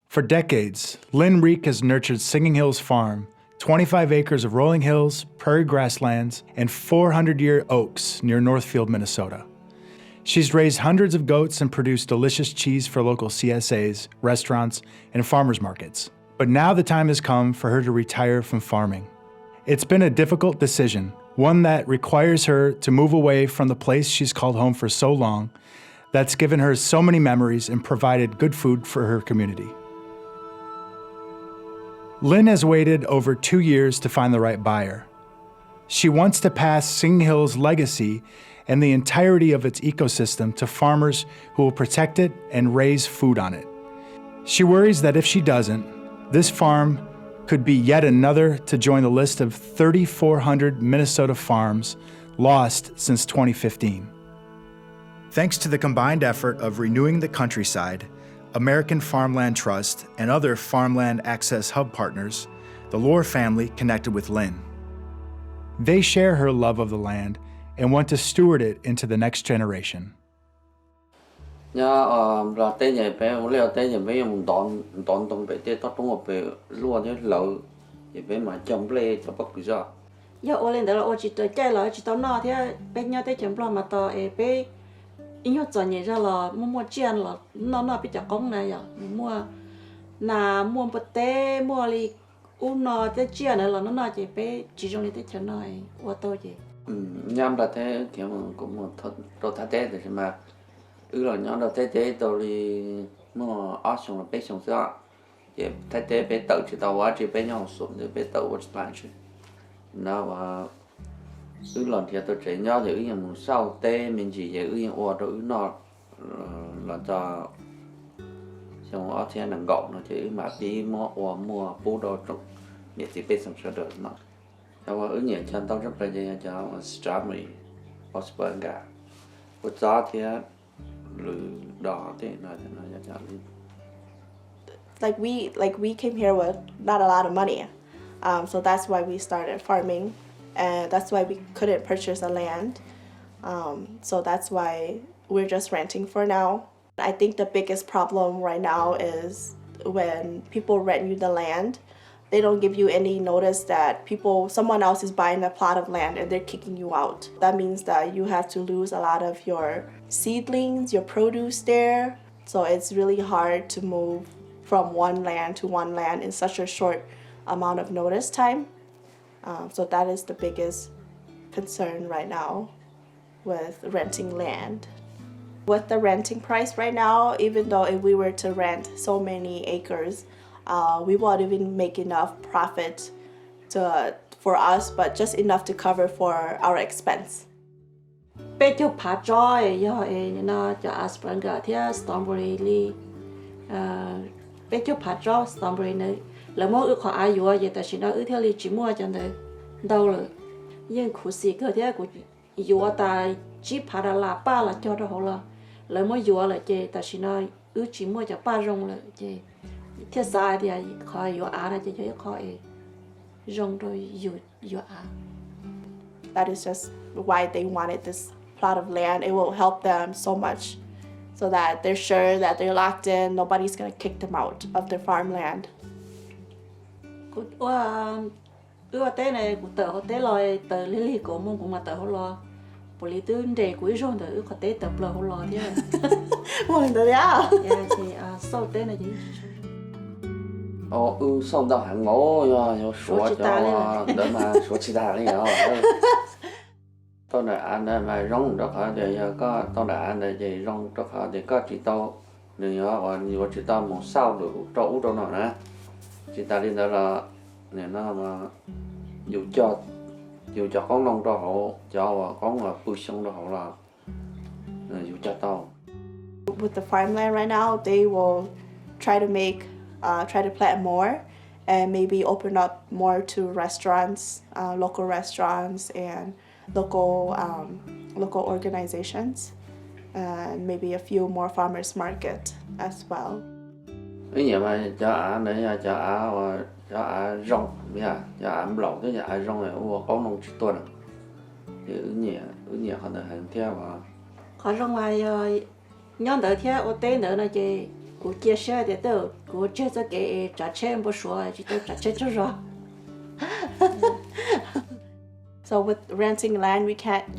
For decades, Lynn Reek has nurtured Singing Hills Farm, 25 acres of rolling hills, prairie grasslands, and 400-year oaks near Northfield, Minnesota. She's raised hundreds of goats and produced delicious cheese for local CSAs, restaurants, and farmers markets. But now the time has come for her to retire from farming. It's been a difficult decision, one that requires her to move away from the place she's called home for so long, that's given her so many memories and provided good food for her community. Lynn has waited over 2 years to find the right buyer. She wants to pass Singing Hill's legacy and the entirety of its ecosystem to farmers who will protect it and raise food on it. She worries that if she doesn't, this farm could be yet another to join the list of 3,400 Minnesota farms lost since 2015. Thanks to the combined effort of Renewing the Countryside, American Farmland Trust, and other Farmland Access Hub partners, the Lohr family connected with Lynn. They share her love of the land and want to steward it into the next generation. Là tế nhà bé leo tế nhà bé một đòn bé tế tao tung bé lúa thế lẩu thì bé mà chấm lê cho bắp cứ ra. Giờ ô lên đó là ô chỉ tới chơi là chỉ tao nọ thế bé nhau tế chấm lo mà tao bé in nhớ cho nhớ ra là mua chiên là nó bị chặt công này giờ mua bát tế mua li nó tế chiên này là nó chỉ bé chỉ trong li tế chấm này ô tô gì. Nhâm là thế kiểu cũng một thôi thà tế thì mà là nhóm đầu tế tôi đi mua ở xong là bé xong ra thì tế bé tự chỉ tàu quá chỉ bé nhau xuống thì bé tự vật lại chứ nó và lần thì tôi chỉ nhớ thì những một sau tế mình chỉ về những ô rồi nó là cho xong ở trên nằng gọng nó chỉ mà đi mua bố đồ trong để chỉ bé xong ra được nó sau ở nhiều chân tao rất là dễ cho strawberry possible cả của gió thì like we came here with not a lot of money, so that's why we started farming, and that's why we couldn't purchase the land, so that's why we're just renting for now. I think the biggest problem right now is when people rent you the land, they don't give you any notice that someone else is buying a plot of land and they're kicking you out. That means that you have to lose a lot of your seedlings, your produce there. So it's really hard to move from one land to one land in such a short amount of notice time. So that is the biggest concern right now with renting land. With the renting price right now, even though if we were to rent so many acres, we won't even make enough profit for us, but just enough to cover for our expense. Bé chú phá joy yo nó cho Asperger thì Stormberry li bé chú phá joy Stormberry này là mỗi ước họ ai vừa vậy, tại vì nó ước theo li chỉ mua cho nên đâu rồi nhưng khu sĩ cơ thì cũng vừa ta chỉ phá là ba là cho đó là mỗi vừa là chị tại vì nó ước chỉ mua cho ba rong là chị thiết sai thì khỏi vừa là chị cho khỏi rong rồi vừa That is just why they wanted this plot of land. It will help them so much so that they're sure that they're locked in, nobody's going to kick them out of their farmland. Tế này của tờ tế lòi tờ lý của mong cũng mà tờ lo bộ lý tư đề của rồi tờ có tế tập lo lo thế Mong tờ ya thì sau tế này thì xong đâu hàng ngố yo số cho đỡ mà số chỉ ta đấy nhở tôi đã ăn mà rong đó khỏi thì có tôi đã ăn thì rong đó khỏi thì có chỉ tao thì nhiều chỉ tao một sau được trâu đâu nào nè chỉ ta đi đó là này nó mà dù cho con nông cho họ cho con là bự xong đó họ là dù cho tao. With the farmland right now, they will try to plant more and maybe open up more to restaurants, local restaurants and local organizations, and maybe a few more farmers market as well. Cái gì mà cho rong cho lẩu cái nhà rong này có nông chỉ tuần thì nhẹ họ được hàng theo và khó rong ngoài nhon đỡ theo ô tế nữa là chị của chia sẻ để tớ cô chơi cho cái trò chơi một số chỉ tôi trò chơi cho rồi. So with renting land, you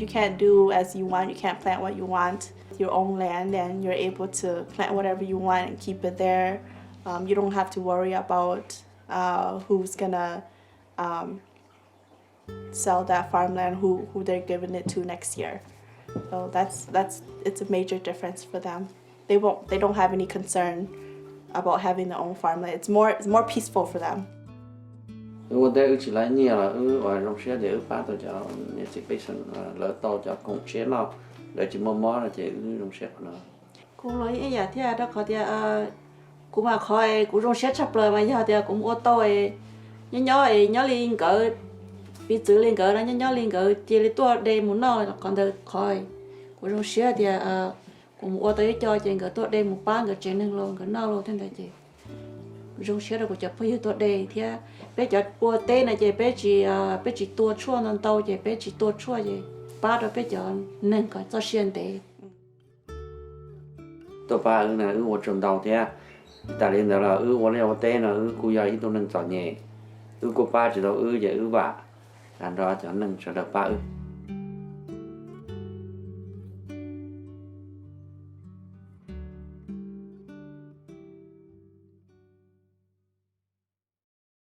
can't do as you want. You can't plant what you want. Your own land, and you're able to plant whatever you want and keep it there. You don't have to worry about who's gonna sell that farmland, who they're giving it to next year. So that's it's a major difference for them. They don't have any concern about having their own farmland. It's more peaceful for them. Ủa đây chỉ là nhiều là ở trong xe để phá tôi cho nhà sĩ bây giờ lỡ tàu cho cùng xe nào để chỉ mò là chỉ trong xe nó. Cô nói ấy giờ thì đó có thì cũng mà khỏi cũng trong xe chập lời mà giờ thì cũng ô tô ấy nhớ liền cỡ bị xử liền cỡ đó nhớ liền cỡ chỉ là tua đây muốn nói còn được khỏi cũng trong xe thì cũng ô tô cho trên cỡ tua đây một ba cỡ trên nâng luôn cỡ nào luôn thế này chị trong xe đó cũng chập phải tua đây thì bé chợ ô tê này chị bé chỉ tua chua non tàu chị bé chỉ tua chua chị ba đó bé chợ nâng cỡ cho xuyên tệ Tôi ba là ở trường đầu thế tại nên là ở leo tên là cô giờ tôi nâng chọn nhẹ cô ba chỉ đâu giờ bà làm đó cho nâng cho được ba